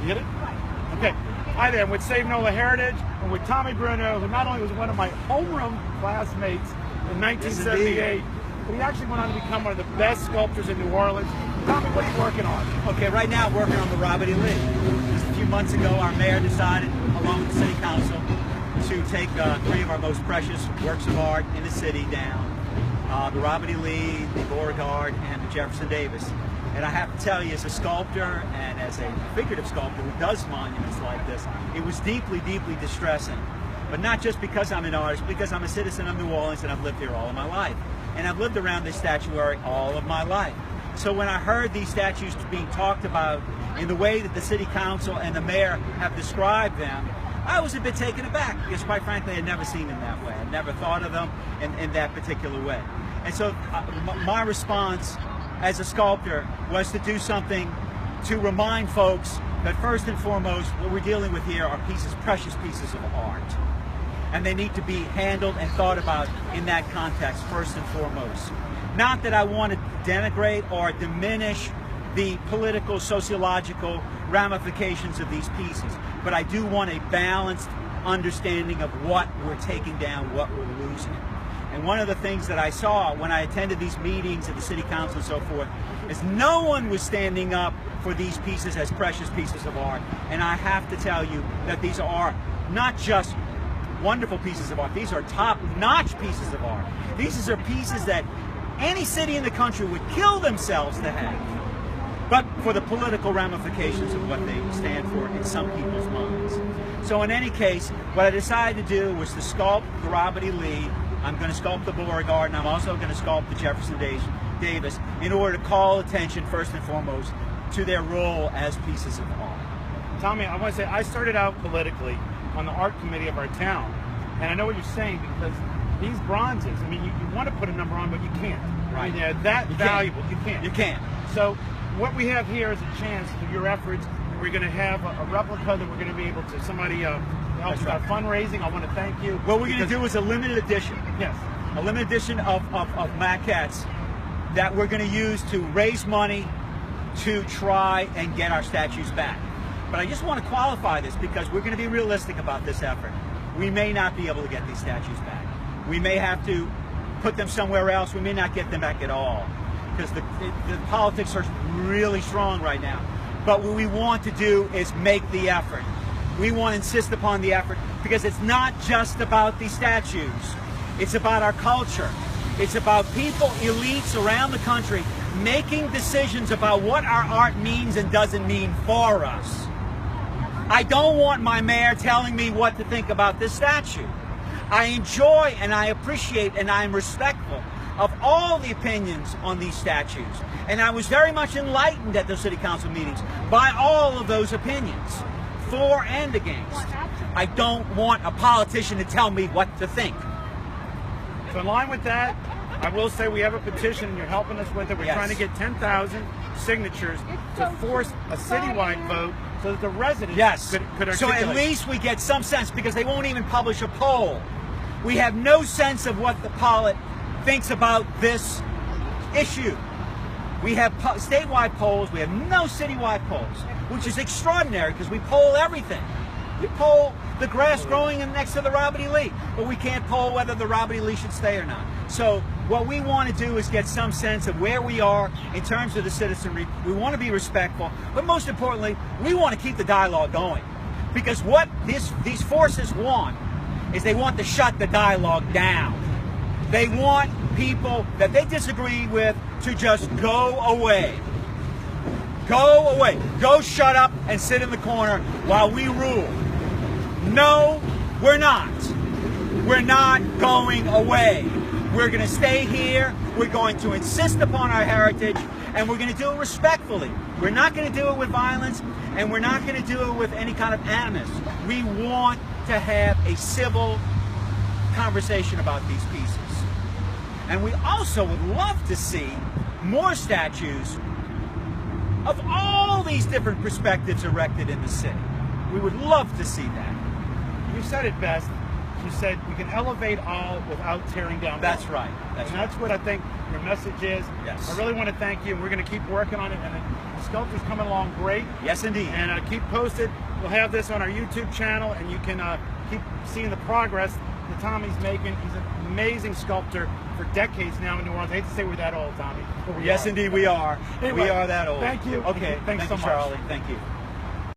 You get it? Okay. Hi there. I'm with Save NOLA Heritage. I'm with Tommy Bruno, who not only was one of my homeroom classmates in 1978, but he actually went on to become one of the best sculptors in New Orleans. Tommy, what are you working on? Okay, right now I'm working on the Robert E. Lee. Just a few months ago, our mayor decided, along with the city council, to take 3 of our most precious works of art in the city down. The Robert E. Lee, the Beauregard, and the Jefferson Davis. And I have to tell you, as a sculptor and as a figurative sculptor who does monuments like this, it was deeply, deeply distressing. But not just because I'm an artist, because I'm a citizen of New Orleans and I've lived here all of my life. And I've lived around this statuary all of my life. So when I heard these statues being talked about in the way that the city council and the mayor have described them, I was a bit taken aback because, quite frankly, I'd never seen them that way. I'd never thought of them in that particular way. And so my response as a sculptor was to do something to remind folks that first and foremost, what we're dealing with here are precious pieces of art. And they need to be handled and thought about in that context, first and foremost. Not that I want to denigrate or diminish the political, sociological ramifications of these pieces, but I do want a balanced understanding of what we're taking down, what we're losing. And one of the things that I saw when I attended these meetings at the city council and so forth is no one was standing up for these pieces as precious pieces of art. And I have to tell you that these are not just wonderful pieces of art, these are top-notch pieces of art. These are pieces that any city in the country would kill themselves to have, but for the political ramifications of what they stand for in some people's minds. So in any case, what I decided to do was to sculpt the Robert E. Lee. I'm going to sculpt the Beauregard, and I'm also going to sculpt the Jefferson Davis in order to call attention, first and foremost, to their role as pieces of art. Tommy, I want to say I started out politically on the art committee of our town, and I know what you're saying because these bronzes, I mean, you want to put a number on, but you can't. Right. I mean, they're that valuable. You can't. You can't. So what we have here is a chance through your efforts. We're going to have a replica that we're going to be able to, somebody help with our fundraising. I want to thank you. What we're going to do is a limited edition. Yes. A limited edition of maquettes that we're going to use to raise money to try and get our statues back. But I just want to qualify this because we're going to be realistic about this effort. We may not be able to get these statues back. We may have to put them somewhere else. We may not get them back at all because the politics are really strong right now. But what we want to do is make the effort. We want to insist upon the effort because it's not just about these statues. It's about our culture. It's about people, elites around the country, making decisions about what our art means and doesn't mean for us. I don't want my mayor telling me what to think about this statue. I enjoy and I appreciate and I am respectful of all the opinions on these statues. And I was very much enlightened at the city council meetings by all of those opinions, for and against. I don't want a politician to tell me what to think. So in line with that, I will say we have a petition, you're helping us with it. We're trying to get 10,000 signatures to force a citywide vote so that the residents could articulate. So at least we get some sense, because they won't even publish a poll. We have no sense of what the polit thinks about this issue. We have statewide polls, we have no citywide polls, which is extraordinary because we poll everything. We poll the grass growing next to the Robert E. Lee, but we can't poll whether the Robert E. Lee should stay or not. So what we want to do is get some sense of where we are in terms of the citizenry. We want to be respectful, but most importantly, we want to keep the dialogue going. Because what these forces want is they want to shut the dialogue down. They want people that they disagree with to just go away. Go away. Go shut up and sit in the corner while we rule. No, we're not. We're not going away. We're going to stay here. We're going to insist upon our heritage, and we're going to do it respectfully. We're not going to do it with violence, and we're not going to do it with any kind of animus. We want to have a civil conversation about these pieces. And we also would love to see more statues of all these different perspectives erected in the city. We would love to see that. You said it best. You said we can elevate all without tearing down. That's right. That's what I think your message is. Yes. I really want to thank you. We're going to keep working on it. And The sculpture's coming along great. Yes, indeed. And keep posted. We'll have this on our YouTube channel, and you can keep seeing the progress that Tommy's making. He's an amazing sculptor for decades now in New Orleans. I hate to say we're that old, Tommy. But Yes, indeed, we are. Anyway, we are that old. Thank you. Okay. Thanks so you, much. Charlie. Thank you.